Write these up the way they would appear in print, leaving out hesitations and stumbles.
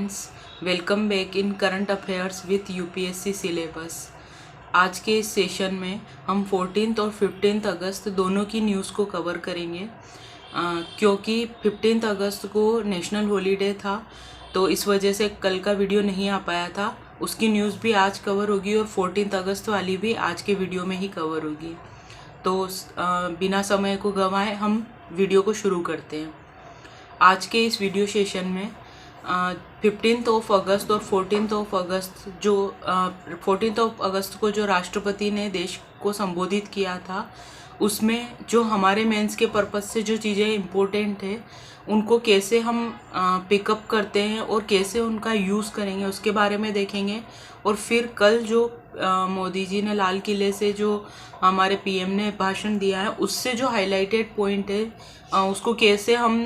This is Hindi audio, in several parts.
Friends, welcome back in current affairs with UPSC syllabus. आज के इस सेशन में हम 14 और 15 अगस्त दोनों की न्यूज़ को कवर करेंगे क्योंकि 15 अगस्त को नेशनल हॉलीडे था, तो इस वजह से कल का वीडियो नहीं आ पाया था। उसकी न्यूज़ भी आज कवर होगी और 14 अगस्त वाली भी आज के वीडियो में ही कवर होगी। तो बिना समय को गंवाए हम वीडियो को शुरू करते हैं। आज के इस वीडियो सेशन में 15 अगस्त और 14 अगस्त जो 14 अगस्त को जो राष्ट्रपति ने देश को संबोधित किया था, उसमें जो हमारे मेंस के पर्पस से जो चीज़ें इम्पोर्टेंट है उनको कैसे हम पिकअप करते हैं और कैसे उनका यूज़ करेंगे उसके बारे में देखेंगे। और फिर कल जो मोदी जी ने लाल किले से जो हमारे पीएम ने भाषण दिया है, उससे जो हाईलाइटेड पॉइंट है उसको कैसे हम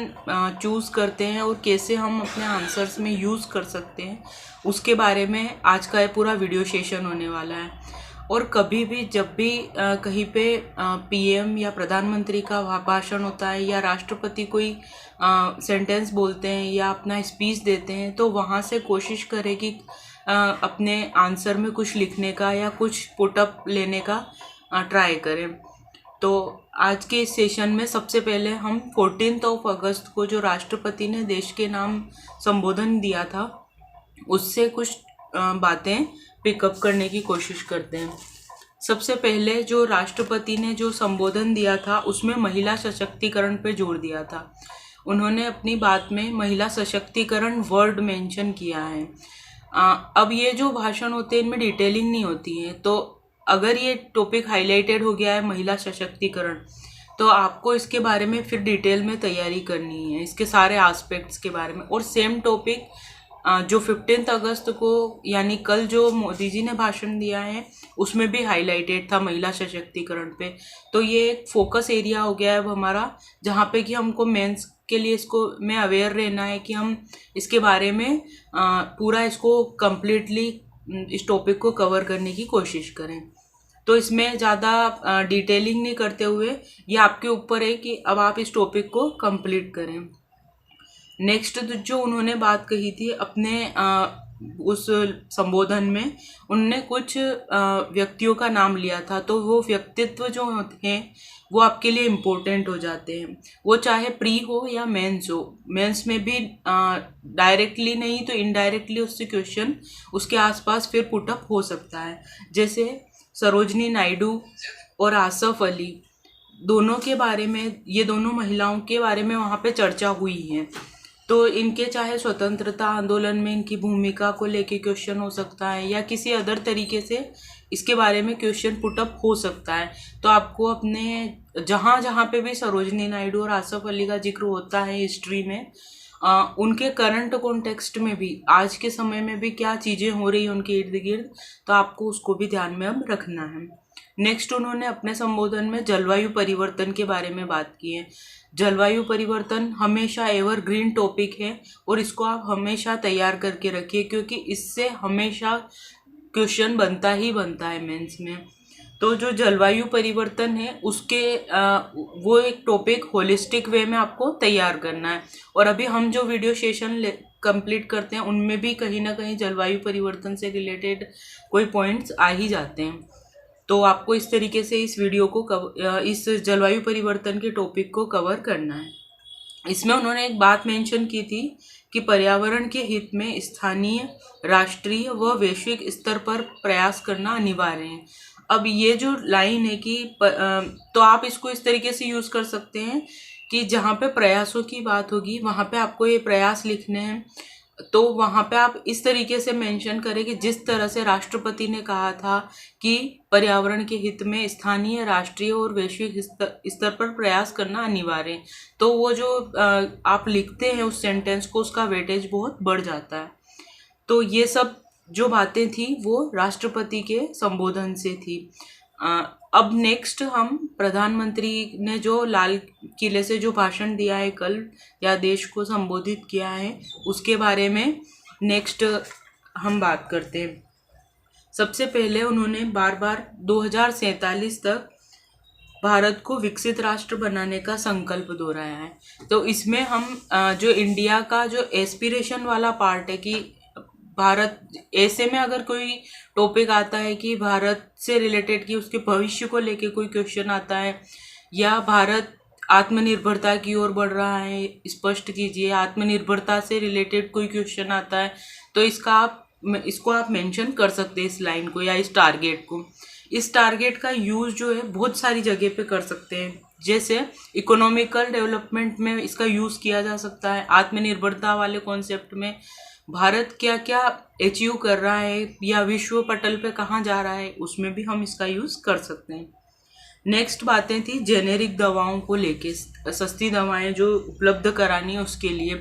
चूज़ करते हैं और कैसे हम अपने आंसर्स में यूज़ कर सकते हैं, उसके बारे में आज का ये पूरा वीडियो सेशन होने वाला है। और कभी भी जब भी कहीं पे पीएम या प्रधानमंत्री का भाषण होता है या राष्ट्रपति कोई सेंटेंस बोलते हैं या अपना स्पीच देते हैं, तो वहाँ से कोशिश करें कि अपने आंसर में कुछ लिखने का या कुछ पुटअप लेने का ट्राई करें। तो आज के इस सेशन में सबसे पहले हम 14 अगस्त को जो राष्ट्रपति ने देश के नाम संबोधन दिया था, उससे कुछ बातें पिकअप करने की कोशिश करते हैं। सबसे पहले जो राष्ट्रपति ने जो संबोधन दिया था उसमें महिला सशक्तिकरण पे जोर दिया था। उन्होंने अपनी बात में महिला सशक्तिकरण वर्ड मेंशन किया है। अब ये जो भाषण होते हैं इनमें डिटेलिंग नहीं होती है, तो अगर ये टॉपिक हाईलाइटेड हो गया है महिला सशक्तिकरण, तो आपको इसके बारे में फिर डिटेल में तैयारी करनी है, इसके सारे एस्पेक्ट्स के बारे में। और सेम टॉपिक जो 15 अगस्त को यानी कल जो मोदी जी ने भाषण दिया है उसमें भी हाईलाइटेड था महिला सशक्तिकरण पे। तो ये एक फोकस एरिया हो गया है अब हमारा, जहाँ पे कि हमको मेंस के लिए इसको में अवेयर रहना है कि हम इसके बारे में पूरा इसको कम्प्लीटली इस टॉपिक को कवर करने की कोशिश करें। तो इसमें ज़्यादा डिटेलिंग नहीं करते हुए ये आपके ऊपर है कि अब आप इस टॉपिक को कंप्लीट करें। नेक्स्ट जो उन्होंने बात कही थी अपने उस संबोधन में, उनने कुछ व्यक्तियों का नाम लिया था, तो वो व्यक्तित्व जो हैं वो आपके लिए इम्पोर्टेंट हो जाते हैं, वो चाहे प्री हो या मेंस हो। मेंस में भी डायरेक्टली नहीं तो इनडायरेक्टली उससे क्वेश्चन उसके आसपास फिर पुटअप हो सकता है। जैसे सरोजनी नायडू और आसफ अली, दोनों के बारे में, ये दोनों महिलाओं के बारे में वहाँ पे चर्चा हुई है। तो इनके चाहे स्वतंत्रता आंदोलन में इनकी भूमिका को लेके क्वेश्चन हो सकता है या किसी अदर तरीके से इसके बारे में क्वेश्चन पुटअप हो सकता है। तो आपको अपने जहाँ जहाँ पे भी सरोजनी नायडू और आसफ अली का जिक्र होता है हिस्ट्री में, उनके करंट कॉन्टेक्स्ट में भी, आज के समय में भी क्या चीज़ें हो रही हैं उनके इर्द गिर्द, तो आपको उसको भी ध्यान में अब रखना है। नेक्स्ट उन्होंने अपने संबोधन में जलवायु परिवर्तन के बारे में बात की है। जलवायु परिवर्तन हमेशा एवरग्रीन टॉपिक है और इसको आप हमेशा तैयार करके रखिए, क्योंकि इससे हमेशा क्वेश्चन बनता ही बनता है मेंस में। तो जो जलवायु परिवर्तन है उसके वो एक टॉपिक होलिस्टिक वे में आपको तैयार करना है। और अभी हम जो वीडियो सेशन कंप्लीट करते हैं उनमें भी कहीं ना कहीं जलवायु परिवर्तन से रिलेटेड कोई पॉइंट्स आ ही जाते हैं। तो आपको इस तरीके से इस वीडियो को इस जलवायु परिवर्तन के टॉपिक को कवर करना है। इसमें उन्होंने एक बात मेंशन की थी कि पर्यावरण के हित में स्थानीय, राष्ट्रीय व वैश्विक स्तर पर प्रयास करना अनिवार्य है। अब ये जो लाइन है कि तो आप इसको इस तरीके से यूज़ कर सकते हैं कि जहाँ पे प्रयासों की बात होगी वहाँ पे आपको ये प्रयास लिखने हैं, तो वहाँ पे आप इस तरीके से मेंशन करें कि जिस तरह से राष्ट्रपति ने कहा था कि पर्यावरण के हित में स्थानीय, राष्ट्रीय और वैश्विक स्तर पर प्रयास करना अनिवार्य है। तो वो जो आप लिखते हैं उस सेंटेंस को, उसका वेटेज बहुत बढ़ जाता है। तो ये सब जो बातें थी वो राष्ट्रपति के संबोधन से थी। अब नेक्स्ट हम प्रधानमंत्री ने जो लाल किले से जो भाषण दिया है कल या देश को संबोधित किया है उसके बारे में नेक्स्ट हम बात करते हैं। सबसे पहले उन्होंने बार बार 2047 तक भारत को विकसित राष्ट्र बनाने का संकल्प दोहराया है। तो इसमें हम जो इंडिया का जो एस्पिरेशन वाला पार्ट है कि भारत, ऐसे में अगर कोई टॉपिक आता है कि भारत से रिलेटेड कि उसके भविष्य को लेके कोई क्वेश्चन आता है, या भारत आत्मनिर्भरता की ओर बढ़ रहा है, स्पष्ट कीजिए, आत्मनिर्भरता से रिलेटेड कोई क्वेश्चन आता है, तो इसको आप मेंशन कर सकते हैं, इस लाइन को या इस टारगेट को। इस टारगेट का यूज़ जो है बहुत सारी जगह पे कर सकते हैं, जैसे इकोनॉमिकल डेवलपमेंट में इसका यूज़ किया जा सकता है। आत्मनिर्भरता वाले कॉन्सेप्ट में भारत क्या क्या अचीव कर रहा है या विश्व पटल पे कहाँ जा रहा है, उसमें भी हम इसका यूज़ कर सकते हैं। नेक्स्ट बातें थी जेनेरिक दवाओं को लेके, सस्ती दवाएं जो उपलब्ध करानी है उसके लिए।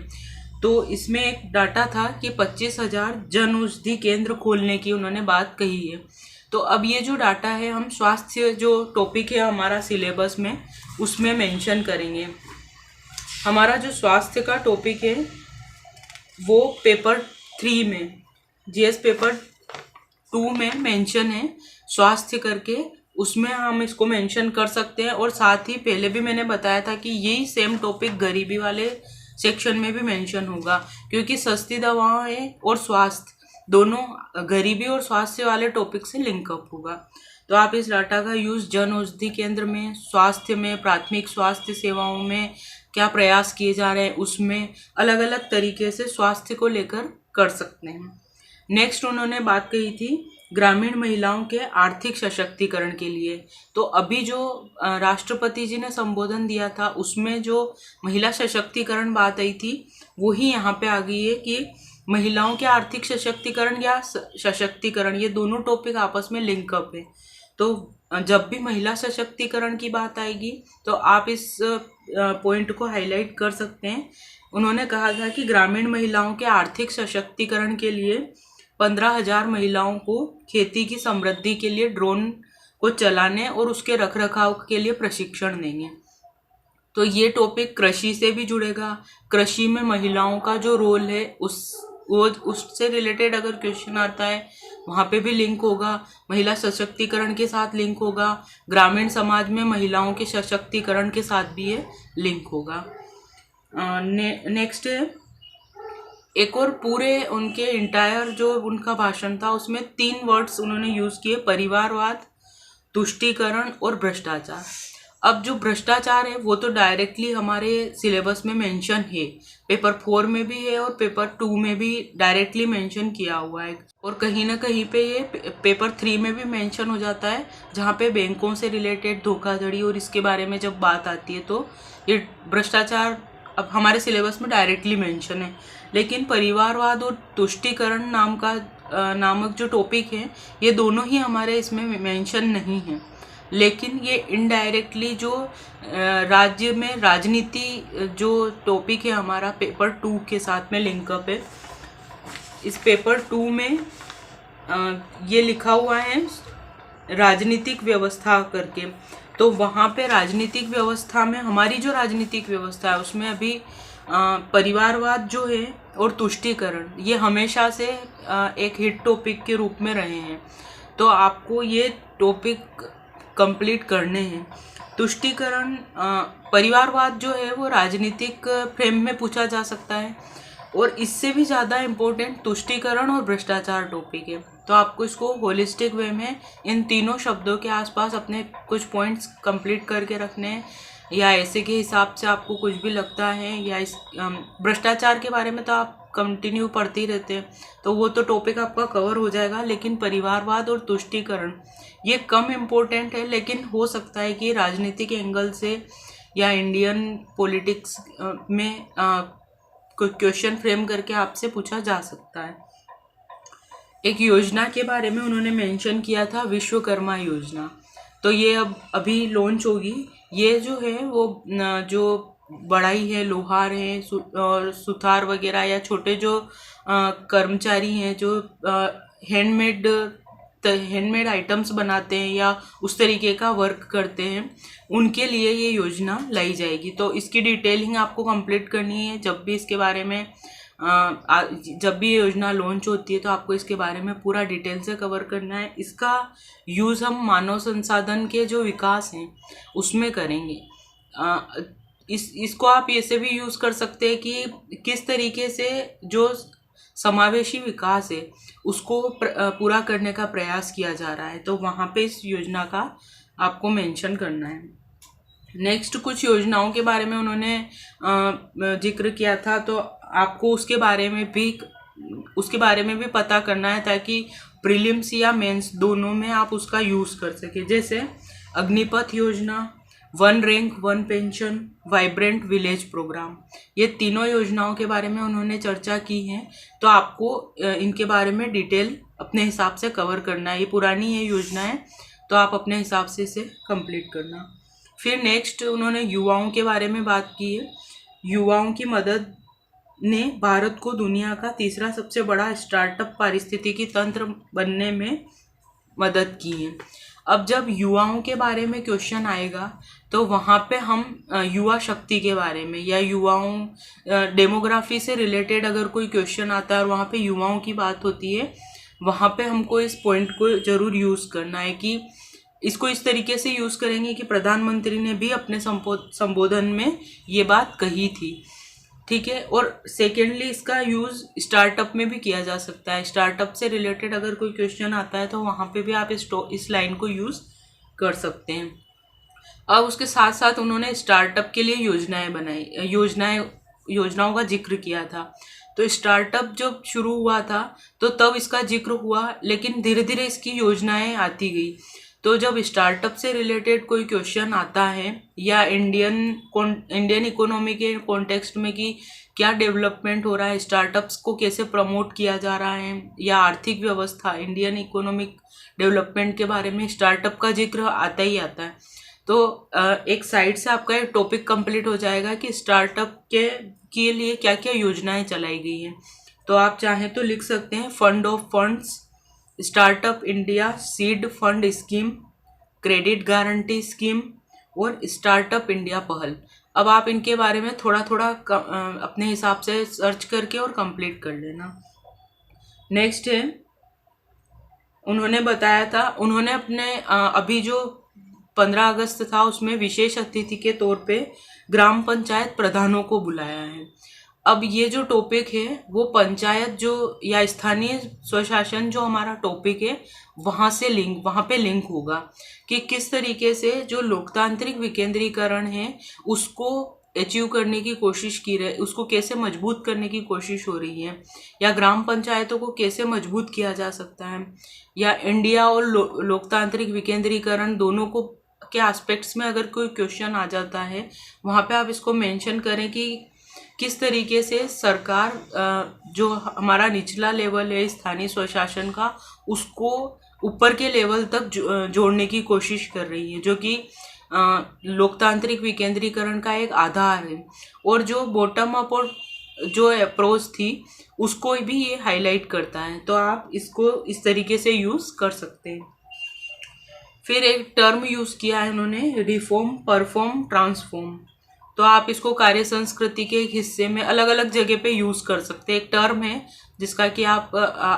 तो इसमें एक डाटा था कि 25,000 जन औषधि केंद्र खोलने की उन्होंने बात कही है। तो अब ये जो डाटा है हम स्वास्थ्य जो टॉपिक है हमारा सिलेबस में, उसमें मेंशन करेंगे। हमारा जो स्वास्थ्य का टॉपिक है वो पेपर 3 में, जीएस पेपर 2 में मेंशन है स्वास्थ्य करके, उसमें हम इसको मेंशन कर सकते हैं। और साथ ही पहले भी मैंने बताया था कि यही सेम टॉपिक गरीबी वाले सेक्शन में भी मेंशन होगा, क्योंकि सस्ती दवाएं और स्वास्थ्य दोनों गरीबी और स्वास्थ्य वाले टॉपिक से लिंकअप होगा। तो आप इस डाटा का यूज़ जन औषधि केंद्र में, स्वास्थ्य में, प्राथमिक स्वास्थ्य सेवाओं में क्या प्रयास किए जा रहे हैं, उसमें अलग अलग तरीके से स्वास्थ्य को लेकर कर सकते हैं। नेक्स्ट उन्होंने बात कही थी ग्रामीण महिलाओं के आर्थिक सशक्तिकरण के लिए। तो अभी जो राष्ट्रपति जी ने संबोधन दिया था उसमें जो महिला सशक्तिकरण बात आई थी वही यहाँ पे आ गई है कि महिलाओं के आर्थिक सशक्तिकरण या सशक्तिकरण, ये दोनों टॉपिक आपस में लिंकअप है। तो जब भी महिला सशक्तिकरण की बात आएगी तो आप इस पॉइंट को हाईलाइट कर सकते हैं। उन्होंने कहा था कि ग्रामीण महिलाओं के आर्थिक सशक्तिकरण के लिए 15,000 महिलाओं को खेती की समृद्धि के लिए ड्रोन को चलाने और उसके रखरखाव के लिए प्रशिक्षण देंगे। तो ये टॉपिक कृषि से भी जुड़ेगा। कृषि में महिलाओं का जो रोल है उससे रिलेटेड अगर क्वेश्चन आता है वहाँ पे भी लिंक होगा, महिला सशक्तिकरण के साथ लिंक होगा, ग्रामीण समाज में महिलाओं के सशक्तिकरण के साथ भी ये लिंक होगा। नेक्स्ट एक और पूरे उनके इंटायर जो उनका भाषण था उसमें 3 वर्ड्स उन्होंने यूज़ किए, परिवारवाद, तुष्टीकरण और भ्रष्टाचार। अब जो भ्रष्टाचार है वो तो डायरेक्टली हमारे सिलेबस में मेंशन है, पेपर 4 में भी है और पेपर 2 में भी डायरेक्टली मेंशन किया हुआ है, और कहीं ना कहीं पे ये पेपर 3 में भी मेंशन हो जाता है, जहाँ पे बैंकों से रिलेटेड धोखाधड़ी और इसके बारे में जब बात आती है तो ये भ्रष्टाचार अब हमारे सिलेबस में डायरेक्टली मेंशन है। लेकिन परिवारवाद और तुष्टीकरण नामक जो टॉपिक है ये दोनों ही हमारे इसमें मेंशन नहीं है, लेकिन ये इनडायरेक्टली जो राज्य में राजनीति जो टॉपिक है हमारा पेपर 2 के साथ में लिंकअप है। इस पेपर 2 में ये लिखा हुआ है राजनीतिक व्यवस्था करके। तो वहाँ पे राजनीतिक व्यवस्था में हमारी जो राजनीतिक व्यवस्था है उसमें अभी परिवारवाद जो है और तुष्टीकरण ये हमेशा से एक हिट टॉपिक के रूप में रहे हैं। तो आपको ये टॉपिक कंप्लीट करने हैं। तुष्टीकरण परिवारवाद जो है वो राजनीतिक फ्रेम में पूछा जा सकता है, और इससे भी ज़्यादा इम्पोर्टेंट तुष्टीकरण और भ्रष्टाचार टॉपिक है। तो आपको इसको होलिस्टिक वे में इन तीनों शब्दों के आसपास अपने कुछ पॉइंट्स कंप्लीट करके रखने हैं, या ऐसे के हिसाब से आपको कुछ भी लगता है, या इस भ्रष्टाचार के बारे में तो आप कंटिन्यू पढ़ते ही रहते हैं तो वो तो टॉपिक आपका कवर हो जाएगा। लेकिन परिवारवाद और तुष्टीकरण ये कम इम्पोर्टेंट है, लेकिन हो सकता है कि राजनीतिक एंगल से या इंडियन पॉलिटिक्स में कोई क्वेश्चन फ्रेम करके आपसे पूछा जा सकता है। एक योजना के बारे में उन्होंने मेंशन किया था, विश्वकर्मा योजना। तो ये अब अभी लॉन्च होगी। ये जो है वो जो बढ़ाई है, लोहार हैं और सुथार वगैरह या छोटे जो कर्मचारी हैं जो हैंडमेड आइटम्स बनाते हैं या उस तरीके का वर्क करते हैं, उनके लिए ये योजना लाई जाएगी। तो इसकी डिटेलिंग आपको कंप्लीट करनी है। जब भी इसके बारे में जब भी ये योजना लॉन्च होती है तो आपको इसके बारे में पूरा डिटेल से कवर करना है। इसका यूज़ हम मानव संसाधन के जो विकास हैं उसमें करेंगे। इसको आप ऐसे भी यूज़ कर सकते हैं कि किस तरीके से जो समावेशी विकास है उसको पूरा करने का प्रयास किया जा रहा है, तो वहाँ पे इस योजना का आपको मेंशन करना है। नेक्स्ट कुछ योजनाओं के बारे में उन्होंने जिक्र किया था, तो आपको उसके बारे में भी पता करना है ताकि प्रीलिम्स या मेंस दोनों में आप उसका यूज़ कर सके। जैसे अग्निपथ योजना, one rank one pension, vibrant village program, ये तीनों योजनाओं के बारे में उन्होंने चर्चा की है। तो आपको इनके बारे में डिटेल अपने हिसाब से कवर करना है। ये पुरानी है योजना है, तो आप अपने हिसाब से इसे कंप्लीट करना। फिर नेक्स्ट उन्होंने युवाओं के बारे में बात की है। युवाओं की मदद ने भारत को दुनिया का तीसरा सबसे बड़ा स्टार्टअप पारिस्थितिकी तंत्र बनने में मदद की है। अब जब युवाओं के बारे में क्वेश्चन आएगा तो वहाँ पे हम युवा शक्ति के बारे में या युवाओं डेमोग्राफी से रिलेटेड अगर कोई क्वेश्चन आता है और वहाँ पे युवाओं की बात होती है, वहाँ पे हमको इस पॉइंट को ज़रूर यूज़ करना है कि इसको इस तरीके से यूज़ करेंगे कि प्रधानमंत्री ने भी अपने संबोधन में ये बात कही थी, ठीक है। और सेकेंडली इसका यूज़ स्टार्टअप में भी किया जा सकता है। स्टार्टअप से रिलेटेड अगर कोई क्वेश्चन आता है तो वहाँ पे भी आप इस लाइन को यूज़ कर सकते हैं। अब उसके साथ साथ उन्होंने स्टार्टअप के लिए योजनाएं बनाई, योजनाओं का जिक्र किया था। तो स्टार्टअप जब शुरू हुआ था तो तब इसका जिक्र हुआ, लेकिन धीरे धीरे इसकी योजनाएं आती गई। तो जब स्टार्टअप से रिलेटेड कोई क्वेश्चन आता है या इंडियन इकोनॉमी के कॉन्टेक्स्ट में कि क्या डेवलपमेंट हो रहा है, स्टार्टअप्स को कैसे प्रमोट किया जा रहा है, या आर्थिक व्यवस्था इंडियन इकोनॉमिक डेवलपमेंट के बारे में स्टार्टअप का जिक्र आता ही आता है। तो एक साइड से आपका एक टॉपिक कंप्लीट हो जाएगा कि स्टार्टअप के लिए क्या क्या योजनाएं चलाई गई हैं। तो आप चाहें तो लिख सकते हैं fund of funds, startup India seed fund scheme, credit guarantee scheme और स्टार्टअप इंडिया पहल। अब आप इनके बारे में थोड़ा थोड़ा अपने हिसाब से सर्च करके और कंप्लीट कर लेना। नेक्स्ट है, उन्होंने बताया था, उन्होंने अपने अभी जो 15 अगस्त था उसमें विशेष अतिथि के तौर पे ग्राम पंचायत प्रधानों को बुलाया है। अब ये जो टॉपिक है वो पंचायत जो या स्थानीय स्वशासन जो हमारा टॉपिक है वहाँ पे लिंक होगा कि किस तरीके से जो लोकतांत्रिक विकेंद्रीकरण है उसको अचीव करने की कोशिश की रही, उसको कैसे मजबूत करने की कोशिश हो रही है, या ग्राम पंचायतों को कैसे मजबूत किया जा सकता है, या इंडिया और लोकतांत्रिक विकेंद्रीकरण दोनों को के एस्पेक्ट्स में अगर कोई क्वेश्चन आ जाता है वहाँ पे आप इसको मेंशन करें कि किस तरीके से सरकार जो हमारा निचला लेवल है स्थानीय स्वशासन का उसको ऊपर के लेवल तक जोड़ने की कोशिश कर रही है, जो कि लोकतांत्रिक विकेंद्रीकरण का एक आधार है। और जो बॉटम अप और जो अप्रोच थी उसको भी ये हाईलाइट करता है। तो आप इसको इस तरीके से यूज़ कर सकते हैं। फिर एक टर्म यूज़ किया है उन्होंने, रिफॉर्म, परफॉर्म, ट्रांसफॉर्म। तो आप इसको कार्य संस्कृति के एक हिस्से में अलग अलग जगह पे यूज़ कर सकते हैं। एक टर्म है जिसका कि आप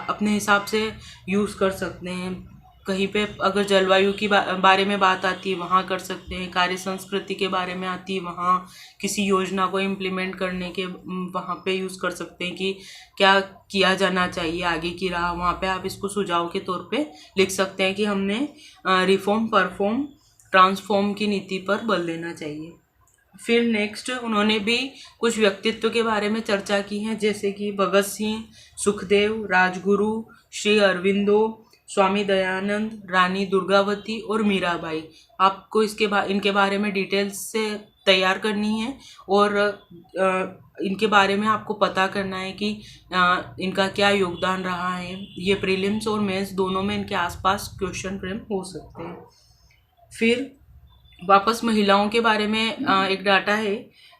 अपने हिसाब से यूज़ कर सकते हैं। कहीं पे अगर जलवायु की बारे में बात आती है वहाँ कर सकते हैं, कार्य संस्कृति के बारे में आती है वहाँ, किसी योजना को इम्प्लीमेंट करने के वहाँ पे यूज़ कर सकते हैं कि क्या किया जाना चाहिए आगे की राह, वहाँ पे आप इसको सुझाव के तौर पे लिख सकते हैं कि हमने रिफॉर्म, परफॉर्म, ट्रांसफॉर्म की नीति पर बल देना चाहिए। फिर नेक्स्ट उन्होंने भी कुछ व्यक्तित्व के बारे में चर्चा की है, जैसे कि भगत सिंह, सुखदेव, राजगुरु, श्री अरविंदो, स्वामी दयानंद, रानी दुर्गावती और मीराबाई। आपको इनके बारे में डिटेल्स से तैयार करनी है और इनके बारे में आपको पता करना है कि इनका क्या योगदान रहा है। ये प्रीलिम्स और मेंस दोनों में इनके आसपास क्वेश्चन फ्रेम हो सकते हैं। फिर वापस महिलाओं के बारे में एक डाटा है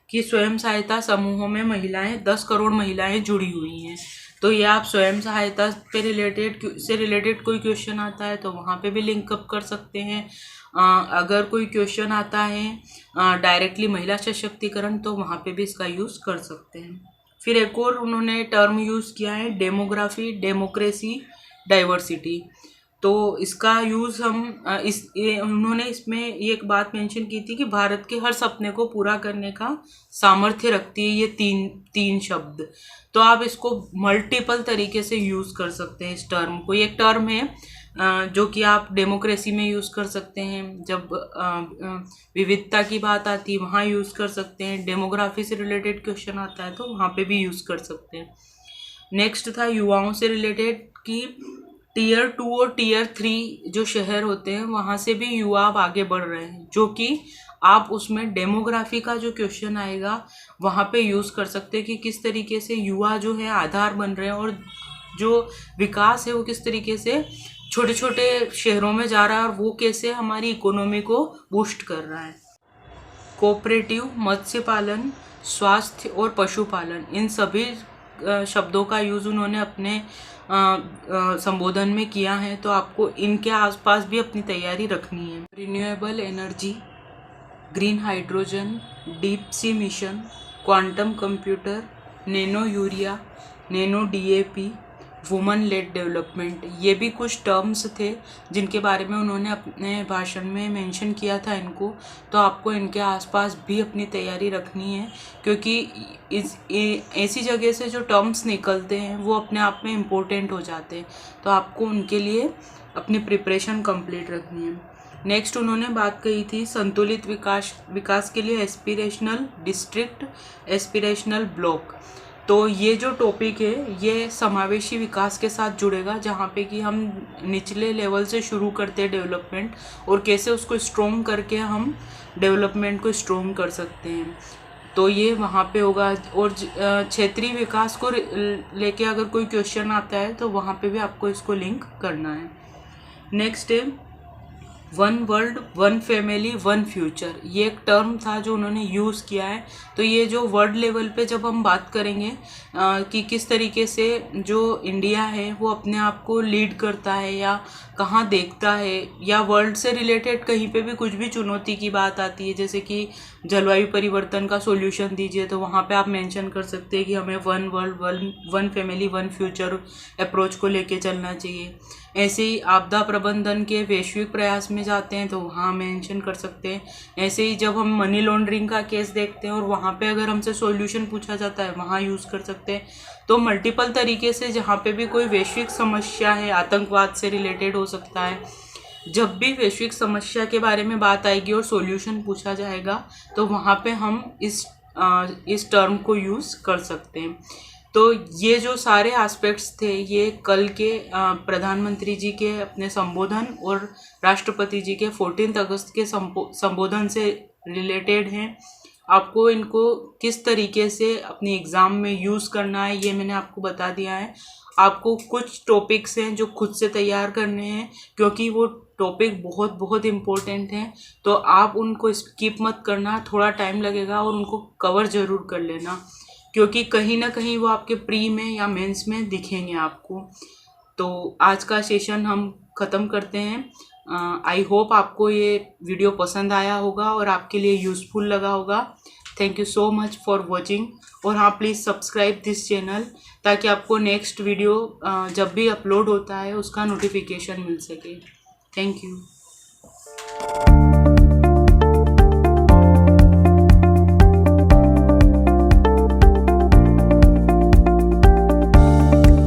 कि स्वयं सहायता समूहों में 10 करोड़ महिलाएं जुड़ी हुई हैं। तो ये आप स्वयं सहायता पे रिलेटेड कोई क्वेश्चन आता है तो वहाँ पे भी लिंक अप कर सकते हैं। अगर कोई क्वेश्चन आता है डायरेक्टली महिला सशक्तिकरण तो वहाँ पे भी इसका यूज़ कर सकते हैं। फिर एक और उन्होंने टर्म यूज़ किया है डेमोग्राफी, डेमोक्रेसी, डाइवर्सिटी। तो इसका यूज़ हम उन्होंने इसमें ये एक बात मेंशन की थी कि भारत के हर सपने को पूरा करने का सामर्थ्य रखती है ये तीन शब्द। तो आप इसको मल्टीपल तरीके से यूज़ कर सकते हैं इस टर्म को। एक टर्म है जो कि आप डेमोक्रेसी में यूज़ कर सकते हैं, जब विविधता की बात आती है वहाँ यूज़ कर सकते हैं। डेमोग्राफी से रिलेटेड क्वेश्चन आता है तो वहाँ पे भी यूज़ कर सकते हैं। नेक्स्ट था युवाओं से रिलेटेड कि टीयर 2 और टीयर 3 जो शहर होते हैं वहाँ से भी युवा अब आगे बढ़ रहे हैं, जो कि आप उसमें डेमोग्राफी का जो क्वेश्चन आएगा वहाँ पे यूज़ कर सकते हैं कि किस तरीके से युवा जो है आधार बन रहे हैं और जो विकास है वो किस तरीके से छोटे छोटे शहरों में जा रहा है और वो कैसे हमारी इकोनॉमी को बूस्ट कर रहा है। कोऑपरेटिव, मत्स्य पालन, स्वास्थ्य और पशुपालन, इन सभी शब्दों का यूज़ उन्होंने अपने संबोधन में किया है, तो आपको इनके आसपास भी अपनी तैयारी रखनी है। Renewable energy, green hydrogen, deep sea mission, quantum computer, nano urea, nano DAP, woman lead development, ये भी कुछ टर्म्स थे जिनके बारे में उन्होंने अपने भाषण में मेंशन किया था इनको। तो आपको इनके आसपास भी अपनी तैयारी रखनी है, क्योंकि ऐसी जगह से जो टर्म्स निकलते हैं वो अपने आप में इम्पोर्टेंट हो जाते हैं, तो आपको उनके लिए अपनी प्रिपरेशन कंप्लीट रखनी है। नेक्स्ट उन्होंने बात कही थी संतुलित विकास के लिए एस्पिरेशनल डिस्ट्रिक्ट, एस्पिरेशनल ब्लॉक। तो ये जो टॉपिक है ये समावेशी विकास के साथ जुड़ेगा, जहाँ पे कि हम निचले लेवल से शुरू करते हैं डेवलपमेंट और कैसे उसको स्ट्रॉन्ग करके हम डेवलपमेंट को स्ट्रॉन्ग कर सकते हैं। तो ये वहाँ पे होगा। और क्षेत्रीय विकास को लेके अगर कोई क्वेश्चन आता है तो वहाँ पे भी आपको इसको लिंक करना है। नेक्स्ट है one world, one family, one future, ये एक टर्म था जो उन्होंने यूज़ किया है। तो ये जो वर्ल्ड लेवल पे जब हम बात करेंगे कि किस तरीके से जो इंडिया है वो अपने आप को लीड करता है या कहाँ देखता है, या वर्ल्ड से रिलेटेड कहीं पे भी कुछ भी चुनौती की बात आती है, जैसे कि जलवायु परिवर्तन का सॉल्यूशन दीजिए, तो वहाँ पे आप मेंशन कर सकते हैं कि हमें one world, one family, one future approach को लेके चलना चाहिए। ऐसे ही आपदा प्रबंधन के वैश्विक प्रयास में जाते हैं तो वहाँ मेंशन कर सकते हैं। ऐसे ही जब हम मनी लॉन्ड्रिंग का केस देखते हैं और वहाँ पे अगर हमसे सॉल्यूशन पूछा जाता है वहाँ यूज़ कर सकते हैं। तो मल्टीपल तरीके से जहाँ पे भी कोई वैश्विक समस्या है, आतंकवाद से रिलेटेड हो सकता है, जब भी वैश्विक समस्या के बारे में बात आएगी और सॉल्यूशन पूछा जाएगा तो वहाँ पे हम इस टर्म को यूज़ कर सकते हैं। तो ये जो सारे एस्पेक्ट्स थे ये कल के प्रधानमंत्री जी के अपने संबोधन और राष्ट्रपति जी के 14 अगस्त के संबोधन से रिलेटेड हैं। आपको इनको किस तरीके से अपनी एग्ज़ाम में यूज़ करना है ये मैंने आपको बता दिया है। आपको कुछ टॉपिक्स हैं जो खुद से तैयार करने हैं, क्योंकि वो टॉपिक बहुत बहुत इम्पोर्टेंट हैं, तो आप उनको स्किप मत करना, थोड़ा टाइम लगेगा और उनको कवर ज़रूर कर लेना, क्योंकि कहीं ना कहीं वो आपके प्री में या मेंस में दिखेंगे आपको। तो आज का सेशन हम ख़त्म करते हैं। आई होप आपको ये वीडियो पसंद आया होगा और आपके लिए यूज़फुल लगा होगा। Thank you so much for watching. और हाँ, प्लीज़ सब्सक्राइब दिस चैनल ताकि आपको नेक्स्ट वीडियो जब भी अपलोड होता है उसका नोटिफिकेशन मिल सके। Thank you.